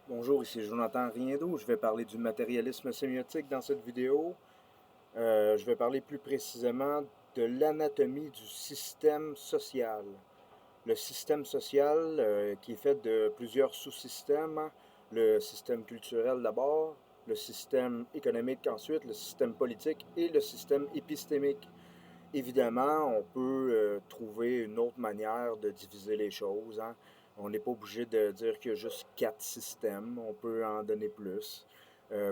Bonjour, ici Jonathan Riendeau. Je vais parler du matérialisme sémiotique dans cette vidéo. Je vais parler plus précisément de l'anatomie du système social. Le système social qui est fait de plusieurs sous-systèmes. Le système culturel d'abord, le système économique ensuite, le système politique et le système épistémique. Évidemment, on peut trouver une autre manière de diviser les choses, hein. On n'est pas obligé de dire qu'il y a juste quatre systèmes, on peut en donner plus.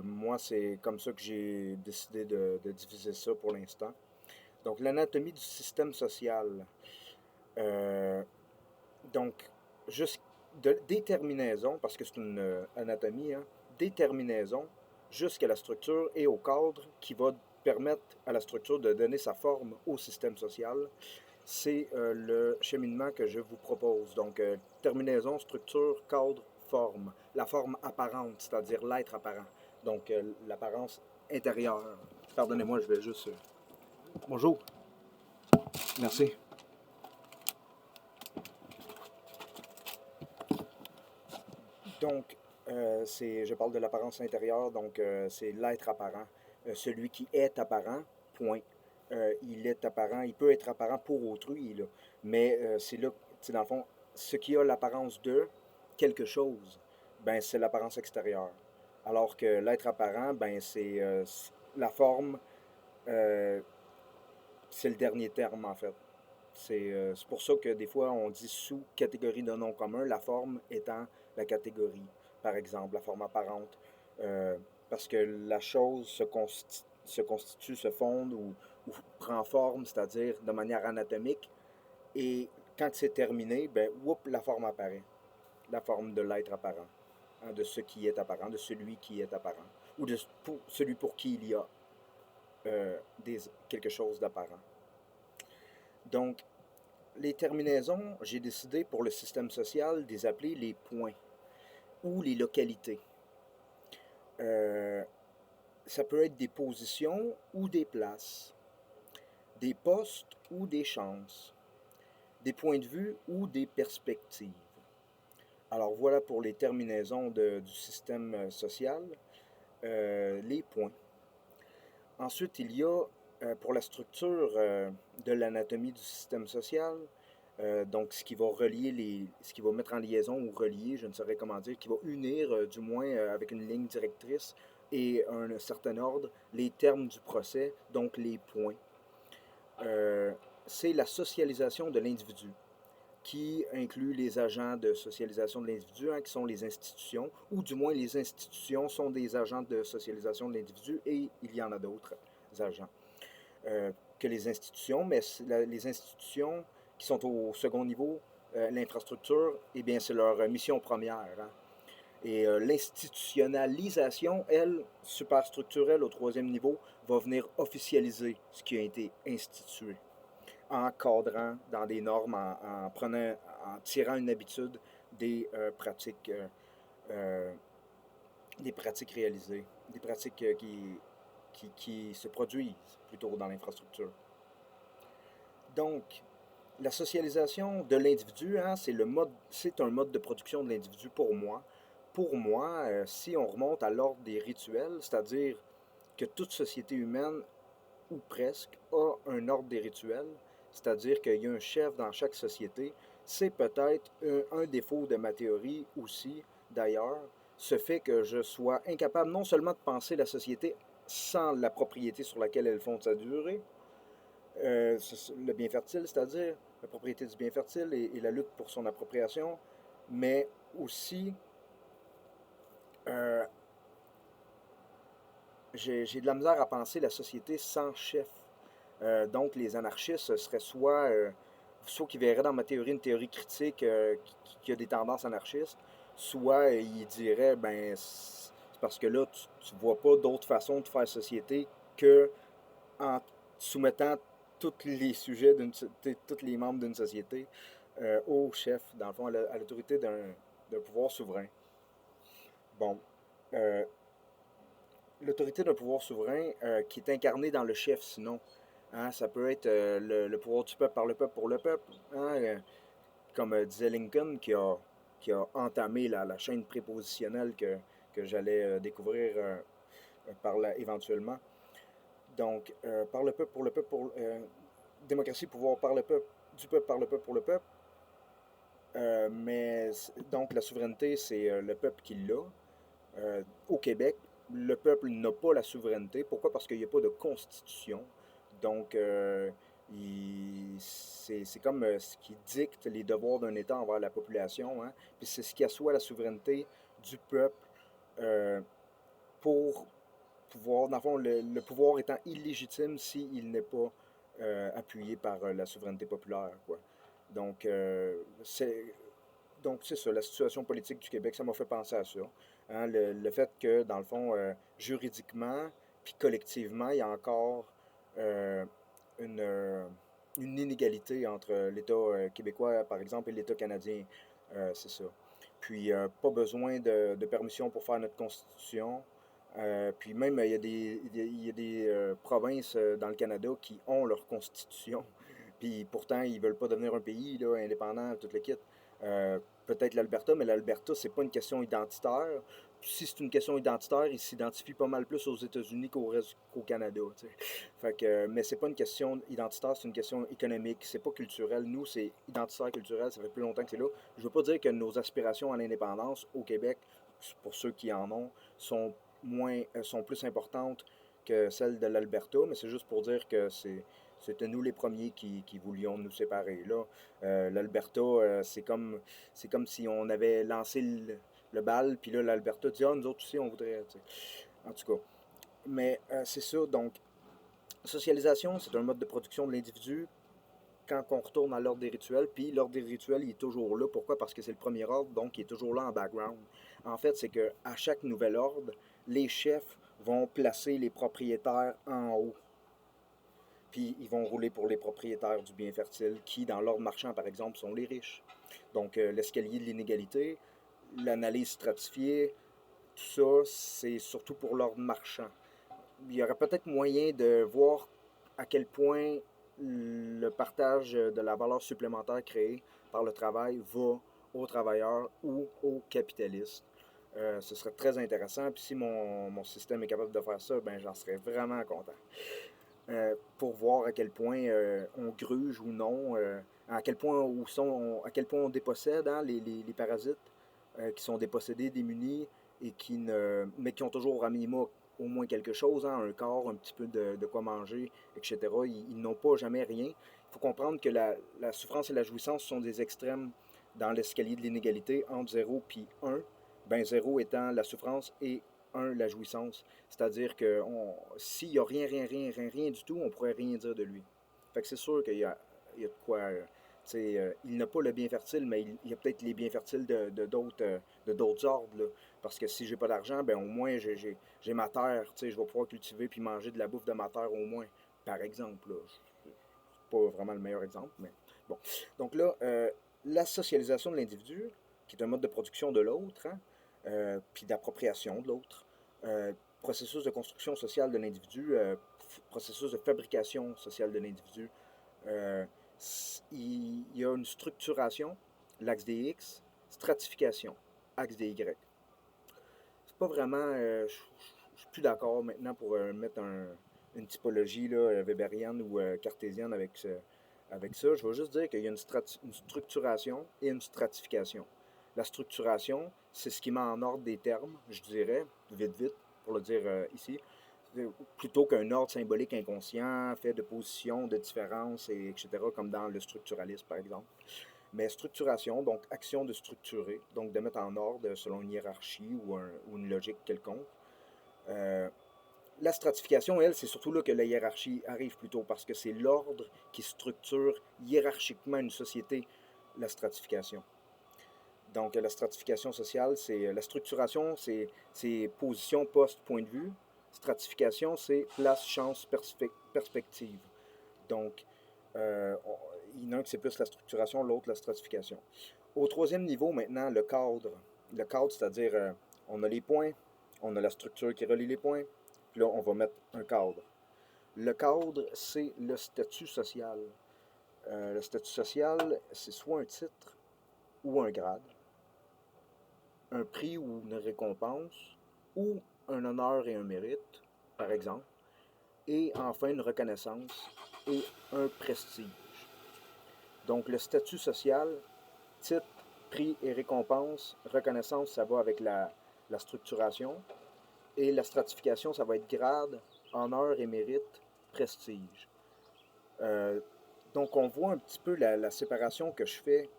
Moi, c'est comme ça que j'ai décidé de diviser ça pour l'instant. Donc, l'anatomie du système social. Euh, donc, juste de déterminaison, parce que c'est une anatomie, hein, déterminaison jusqu'à la structure et au cadre qui va permettre à la structure de donner sa forme au système social. C'est le cheminement que je vous propose. Donc, terminaison, structure, cadre, forme. La forme apparente, c'est-à-dire l'être apparent. Donc, l'apparence intérieure. Pardonnez-moi, je vais juste... Bonjour. Merci. Donc, je parle de l'apparence intérieure, donc c'est l'être apparent. Celui qui est apparent, point. Il est apparent, il peut être apparent pour autrui, là. Mais c'est là, c'est dans le fond, ce qui a l'apparence de quelque chose, ben c'est l'apparence extérieure. Alors que l'être apparent, ben c'est la forme, euh, c'est le dernier terme en fait. C'est pour ça que des fois on dit sous-catégorie de nom commun, la forme étant la catégorie, par exemple, la forme apparente. Euh, Parce que la chose se constitue, se fonde ou prend forme, c'est-à-dire de manière anatomique, et quand c'est terminé, ben, whoop, la forme apparaît. La forme de l'être apparent, hein, de ce qui est apparent, de celui qui est apparent, ou de celui pour qui il y a quelque chose d'apparent. Donc, les terminaisons, j'ai décidé pour le système social de les appeler les points ou les localités. Euh, Ça peut être des positions ou des places, des postes ou des chances, des points de vue ou des perspectives. Alors voilà pour les terminaisons du système social, les points. Ensuite, il y a pour la structure de l'anatomie du système social, donc ce qui va relier ce qui va mettre en liaison ou relier, je ne saurais comment dire, qui va unir du moins avec une ligne directrice et un certain ordre, les termes du procès, donc les points. Euh, c'est la socialisation de l'individu qui inclut les agents de socialisation de l'individu, hein, qui sont les institutions, ou du moins les institutions sont des agents de socialisation de l'individu et il y en a d'autres agents que les institutions, mais les institutions qui sont au second niveau, l'infrastructure, eh bien, c'est leur mission première, hein. Et l'institutionnalisation, elle, superstructurelle au troisième niveau, va venir officialiser ce qui a été institué, en cadrant dans des normes, en tirant une habitude des pratiques, euh, des pratiques réalisées, des pratiques qui se produisent plutôt dans l'infrastructure. Donc, la socialisation de l'individu, hein, c'est un mode de production de l'individu pour moi. Pour moi, si on remonte à l'ordre des rituels, c'est-à-dire que toute société humaine, ou presque, a un ordre des rituels, c'est-à-dire qu'il y a un chef dans chaque société, c'est peut-être un défaut de ma théorie aussi, d'ailleurs, ce fait que je sois incapable non seulement de penser la société sans la propriété sur laquelle elle fonde sa durée, le bien fertile, c'est-à-dire la propriété du bien fertile et la lutte pour son appropriation, mais aussi euh, j'ai de la misère à penser la société sans chef. Donc les anarchistes seraient soit qui verraient dans ma théorie une théorie critique qui a des tendances anarchistes, soit ils diraient ben c'est parce que là tu vois pas d'autre façon de faire société que en soumettant tous les sujets, tous les membres d'une société au chef, dans le fond, à l'autorité d'un pouvoir souverain. Bon, euh, l'autorité d'un pouvoir souverain qui est incarné dans le chef, sinon. Hein, ça peut être le pouvoir du peuple par le peuple pour le peuple. Hein, comme disait Lincoln, qui a qui a entamé la chaîne prépositionnelle que j'allais découvrir éventuellement. Donc, par le peuple, pour le peuple, démocratie, pouvoir par le peuple, du peuple, par le peuple, pour le peuple. Donc, la souveraineté, c'est le peuple qui l'a. Au Québec, le peuple n'a pas la souveraineté. Pourquoi? Parce qu'il n'y a pas de constitution. Donc, c'est comme ce qui dicte les devoirs d'un État envers la population. Hein? Puis c'est ce qui assoit la souveraineté du peuple euh, pour pouvoir, dans le fond, le pouvoir étant illégitime s'il n'est pas appuyé par la souveraineté populaire, quoi. Donc, c'est ça, la situation politique du Québec, ça m'a fait penser à ça. Hein, le fait que, dans le fond, juridiquement, puis collectivement, il y a encore euh, une, euh, une inégalité entre l'État québécois, par exemple, et l'État canadien. C'est ça. Puis, pas besoin de permission pour faire notre constitution. Puis même, il y a des provinces dans le Canada qui ont leur constitution. Puis pourtant, ils veulent pas devenir un pays là, indépendant, tout le kit. Peut-être l'Alberta, mais l'Alberta, c'est pas une question identitaire. Puis si c'est une question identitaire, il s'identifie pas mal plus aux États-Unis qu'au Canada. Tu sais. Fait que, mais c'est pas une question identitaire, c'est une question économique. C'est pas culturel. Nous, c'est identitaire, culturel. Ça fait plus longtemps que c'est là. Je veux pas dire que nos aspirations à l'indépendance au Québec, pour ceux qui en ont, sont plus importantes que celles de l'Alberta, mais c'est juste pour dire que c'était nous les premiers qui voulions nous séparer. Là, l'Alberta, c'est comme si on avait lancé le bal, puis là, l'Alberta dit, ah, nous autres aussi, on voudrait. Tu sais. En tout cas. Mais c'est ça, donc, socialisation, c'est un mode de production de l'individu quand on retourne à l'ordre des rituels, puis l'ordre des rituels, il est toujours là. Pourquoi? Parce que c'est le premier ordre, donc il est toujours là en background. En fait, c'est que à chaque nouvel ordre, les chefs vont placer les propriétaires en haut. Puis ils vont rouler pour les propriétaires du bien fertile, qui, dans l'ordre marchand, par exemple, sont les riches. Donc, l'escalier de l'inégalité, l'analyse stratifiée, tout ça, c'est surtout pour l'ordre marchand. Il y aurait peut-être moyen de voir à quel point le partage de la valeur supplémentaire créée par le travail va aux travailleurs ou aux capitalistes. Ce serait très intéressant. Puis si mon système est capable de faire ça, ben j'en serais vraiment content. Pour voir à quel point on gruge ou non, à quel point on dépossède hein, les parasites qui sont dépossédés, démunis et mais qui ont toujours à minima au moins quelque chose, hein, un corps, un petit peu de quoi manger, etc. Ils n'ont pas jamais rien. Il faut comprendre que la souffrance et la jouissance sont des extrêmes dans l'escalier de l'inégalité entre 0 et 1. Ben 0 étant la souffrance et 1 la jouissance. C'est-à-dire que s'il n'y a rien du tout, on ne pourrait rien dire de lui. Fait que c'est sûr qu'il y a de quoi. Il n'a pas le bien fertile, mais il y a peut-être les biens fertiles de d'autres ordres. Là. Parce que si j'ai pas d'argent, ben au moins j'ai ma terre. Je vais pouvoir cultiver puis manger de la bouffe de ma terre au moins. Par exemple. Là. C'est pas vraiment le meilleur exemple, mais bon. Donc là, la socialisation de l'individu, qui est un mode de production de l'autre, hein, puis d'appropriation de l'autre, processus de construction sociale de l'individu, processus de fabrication sociale de l'individu. Euh, il y a une structuration, l'axe des X, stratification, axe des Y. C'est pas vraiment. Je suis plus d'accord maintenant pour mettre une typologie là, weberienne ou cartésienne avec ça. Je vais juste dire qu'il y a une structuration et une stratification. La structuration, c'est ce qui met en ordre des termes, je dirais, vite, pour le dire ici, plutôt qu'un ordre symbolique inconscient, fait de positions, de différences, etc., comme dans le structuralisme, par exemple. Mais structuration, donc action de structurer, donc de mettre en ordre selon une hiérarchie ou une logique quelconque. Euh, la stratification, elle, c'est surtout là que la hiérarchie arrive plutôt, parce que c'est l'ordre qui structure hiérarchiquement une société, la stratification. Donc, la stratification sociale, c'est la structuration, c'est position, poste, point de vue. Stratification, c'est place, chance, perspective. Donc, il y en a un qui c'est plus la structuration, l'autre la stratification. Au troisième niveau, maintenant, le cadre. Le cadre, c'est-à-dire, on a les points, on a la structure qui relie les points, puis là, on va mettre un cadre. Le cadre, c'est le statut social. Le statut social, c'est soit un titre ou un grade. un prix ou une récompense, ou un honneur et un mérite, par exemple, et enfin une reconnaissance et un prestige. Donc le statut social, titre, prix et récompense, reconnaissance, ça va avec la structuration, et la stratification, ça va être grade, honneur et mérite, prestige. Euh, donc on voit un petit peu la séparation que je fais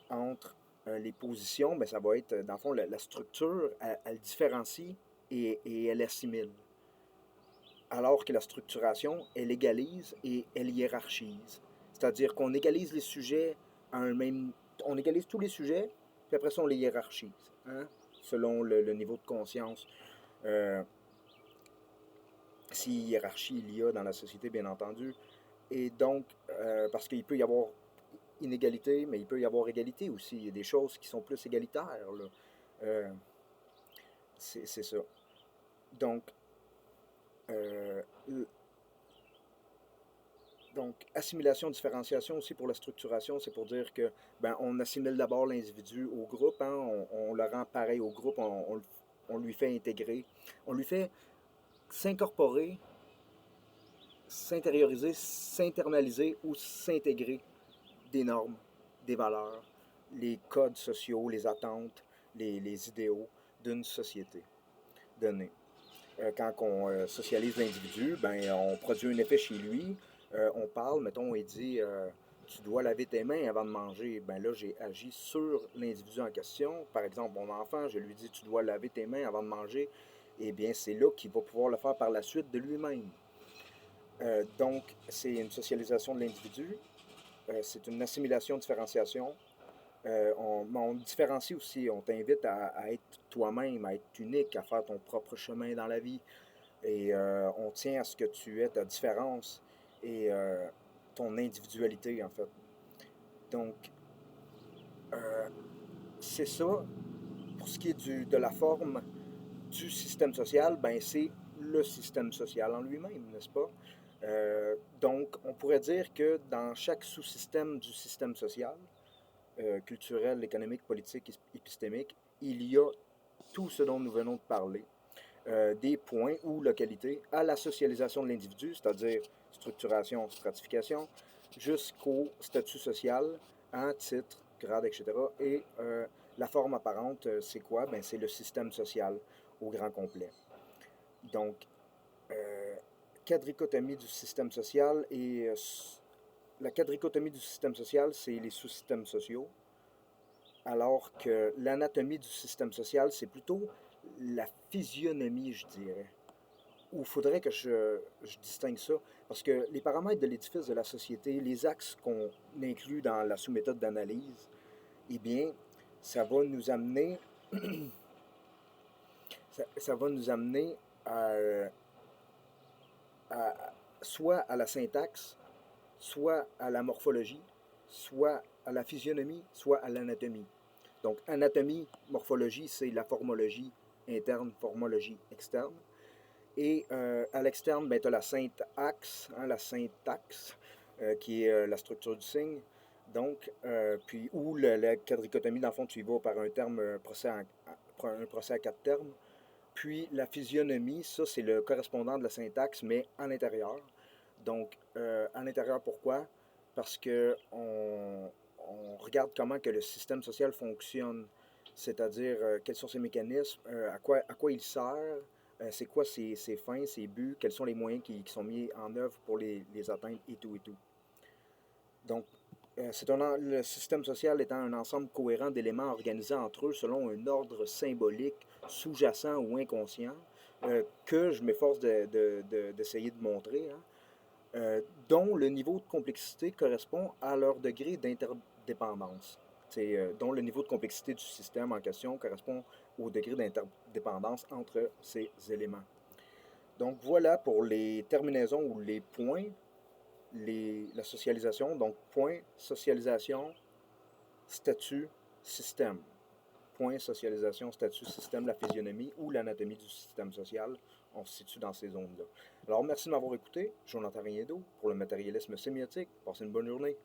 entre les positions, ben, ça va être, dans le fond, la structure, elle différencie et elle assimile. Alors que la structuration, elle égalise et elle hiérarchise. C'est-à-dire qu'on égalise les sujets à un même... On égalise tous les sujets, puis après ça, on les hiérarchise, hein, selon le niveau de conscience. Euh, si hiérarchie il y a dans la société, bien entendu. Et donc, parce qu'il peut y avoir inégalité, mais il peut y avoir égalité aussi. Il y a des choses qui sont plus égalitaires, là. Euh, c'est ça. Donc, euh, donc, assimilation, différenciation aussi pour la structuration, c'est pour dire que ben, on assimile d'abord l'individu au groupe, hein, on le rend pareil au groupe, on lui fait intégrer, on lui fait s'incorporer, s'intérioriser, s'internaliser ou s'intégrer des normes, des valeurs, les codes sociaux, les attentes, les idéaux d'une société donnée. Quand on socialise l'individu, ben, on produit un effet chez lui. On parle, mettons, et dit tu dois laver tes mains avant de manger. Ben là, j'ai agi sur l'individu en question. Par exemple, mon enfant, je lui dis tu dois laver tes mains avant de manger. Eh bien, c'est là qu'il va pouvoir le faire par la suite de lui-même. Donc, c'est une socialisation de l'individu. C'est une assimilation, différenciation. On différencie aussi, on t'invite à être toi-même, à être unique, à faire ton propre chemin dans la vie. Et on tient à ce que tu aies ta différence et ton individualité, en fait. Donc, euh, c'est ça. Pour ce qui est de la forme du système social, ben c'est le système social en lui-même, n'est-ce pas? Donc, on pourrait dire que dans chaque sous-système du système social, culturel, économique, politique, épistémique, il y a tout ce dont nous venons de parler. Des points ou localités à la socialisation de l'individu, c'est-à-dire structuration, stratification, jusqu'au statut social, un titre, grade, etc. Et la forme apparente, c'est quoi? Ben, c'est le système social au grand complet. Donc, euh, quadrichotomie du système social et la quadrichotomie du système social, c'est les sous-systèmes sociaux, alors que l'anatomie du système social, c'est plutôt la physionomie, je dirais. Ou il faudrait que je distingue ça, parce que les paramètres de l'édifice de la société, les axes qu'on inclut dans la sous-méthode d'analyse, eh bien, ça va nous amener, ça va nous amener soit à la syntaxe, soit à la morphologie, soit à la physionomie, soit à l'anatomie. Donc, anatomie, morphologie, c'est la formologie interne, formologie externe. Et à l'externe, ben, tu as la syntaxe, hein, qui est la structure du signe. Donc, puis, ou la quadrichotomie, dans le fond, tu y vas par un terme, un procès à quatre termes. Puis, la physionomie, ça, c'est le correspondant de la syntaxe, mais à l'intérieur. Donc, à l'intérieur, pourquoi? Parce que on regarde comment que le système social fonctionne, c'est-à-dire quels sont ses mécanismes, à quoi il sert, c'est quoi ses fins, ses buts, quels sont les moyens qui sont mis en œuvre pour les atteindre et tout et tout. Donc, le système social étant un ensemble cohérent d'éléments organisés entre eux selon un ordre symbolique, sous-jacent ou inconscient, que je m'efforce d'essayer de montrer, hein, dont le niveau de complexité correspond à leur degré d'interdépendance. Dont le niveau de complexité du système en question correspond au degré d'interdépendance entre ces éléments. Donc voilà pour les terminaisons ou les points, la socialisation. Donc point, socialisation, statut, système. Point, socialisation, statut, système, la physionomie ou l'anatomie du système social. On se situe dans ces zones-là. Alors, merci de m'avoir écouté. Jonathan Riendo pour le matérialisme sémiotique. Passez une bonne journée.